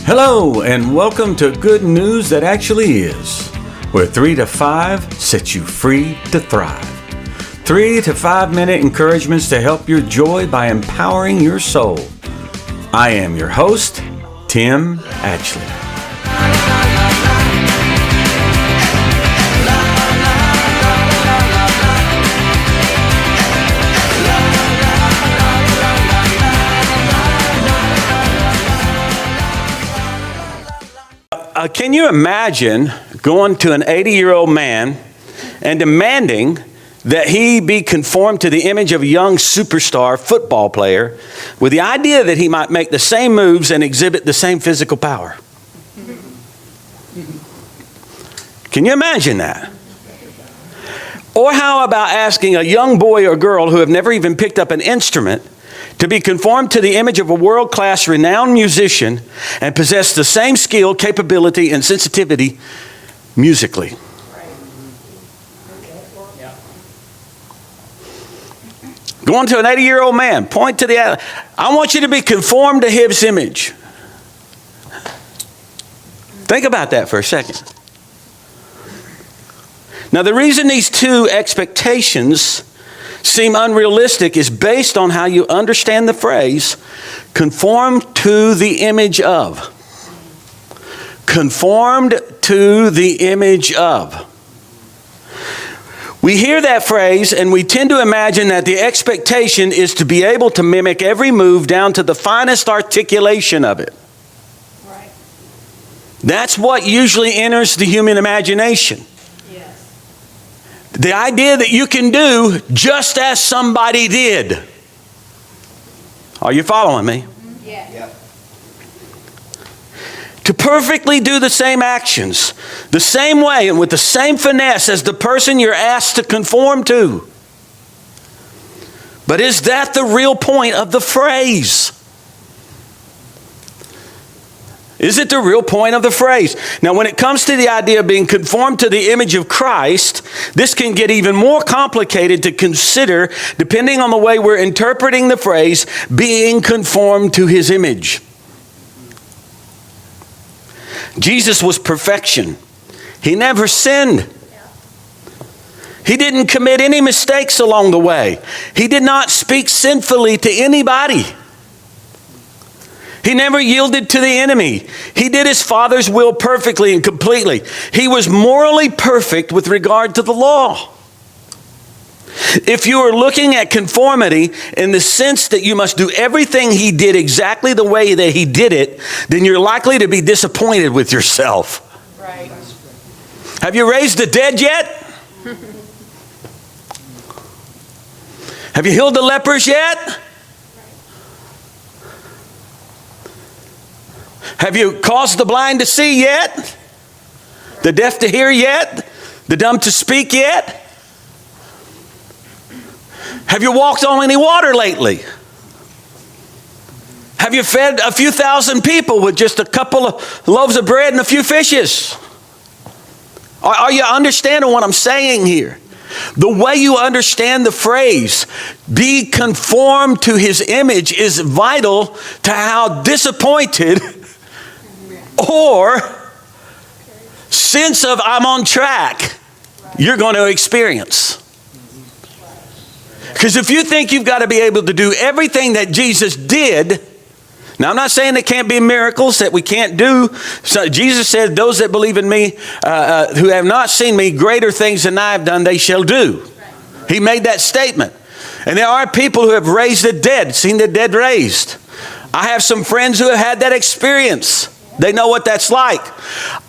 Hello, and welcome to Good News That Actually Is, where 3 to 5 sets you free to thrive. 3 to 5 minute encouragements to help your joy by empowering your soul. I am your host, Tim Atchley. Can you imagine going to an 80-year-old man and demanding that he be conformed to the image of a young superstar football player with the idea that he might make the same moves and exhibit the same physical power? Can you imagine that? Or how about asking a young boy or girl who have never even picked up an instrument to be conformed to the image of a world-class renowned musician and possess the same skill, capability, and sensitivity musically? Going to an 80-year-old man, point to the, I want you to be conformed to his image. Think about that for a second. Now, the reason these two expectations seem unrealistic is based on how you understand the phrase, conformed to the image of. Conformed to the image of. We hear that phrase and we tend to imagine that the expectation is to be able to mimic every move down to the finest articulation of it. Right. That's what usually enters the human imagination. The idea that you can do just as somebody did. Are you following me? Yes. Yeah. To perfectly do the same actions, the same way and with the same finesse as the person you're asked to conform to. But is that the real point of the phrase? Is it the real point of the phrase? Now, when it comes to the idea of being conformed to the image of Christ, this can get even more complicated to consider depending on the way we're interpreting the phrase, being conformed to his image. Jesus was perfection. He never sinned. He didn't commit any mistakes along the way. He did not speak sinfully to anybody. He never yielded to the enemy. He did his Father's will perfectly and completely. He was morally perfect with regard to the law. If you are looking at conformity in the sense that you must do everything he did exactly the way that he did it, then you're likely to be disappointed with yourself. Right. Have you raised the dead yet? Have you healed the lepers yet? Have you caused the blind to see yet? The deaf to hear yet? The dumb to speak yet? Have you walked on any water lately? Have you fed a few thousand people with just a couple of loaves of bread and a few fishes? Are you understanding what I'm saying here? The way you understand the phrase, be conformed to his image, is vital to how disappointed or sense of I'm on track you're going to experience. Because if you think you've got to be able to do everything that Jesus did, now I'm not saying there can't be miracles that we can't do. So Jesus said, those that believe in me, who have not seen me, greater things than I have done, they shall do. He made that statement. And there are people who have raised the dead, seen the dead raised. I have some friends who have had that experience. They know what that's like.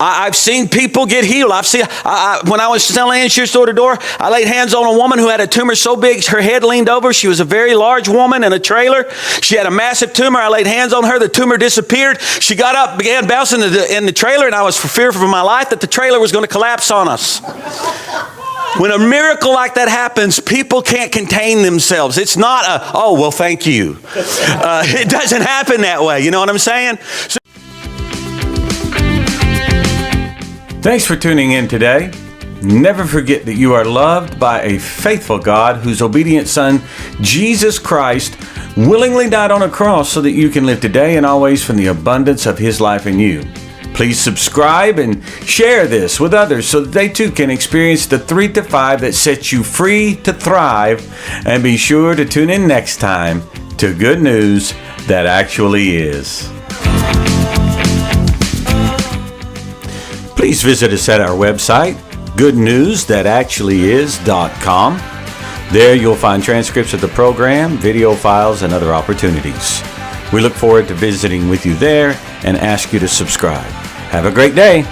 I've seen people get healed. When I was selling insurance door to door, I laid hands on a woman who had a tumor so big her head leaned over. She was a very large woman in a trailer. She had a massive tumor. I laid hands on her. The tumor disappeared. She got up, began bouncing in the trailer, and I was fearful for my life that the trailer was going to collapse on us. When a miracle like that happens, people can't contain themselves. It's not oh, well, thank you. It doesn't happen that way. You know what I'm saying? Thanks for tuning in today. Never forget that you are loved by a faithful God whose obedient Son, Jesus Christ, willingly died on a cross so that you can live today and always from the abundance of His life in you. Please subscribe and share this with others so that they too can experience the 3 to 5 that sets you free to thrive. And be sure to tune in next time to Good News That Actually Is. Please visit us at our website, goodnewsthatactuallyis.com. There you'll find transcripts of the program, video files, and other opportunities. We look forward to visiting with you there and ask you to subscribe. Have a great day.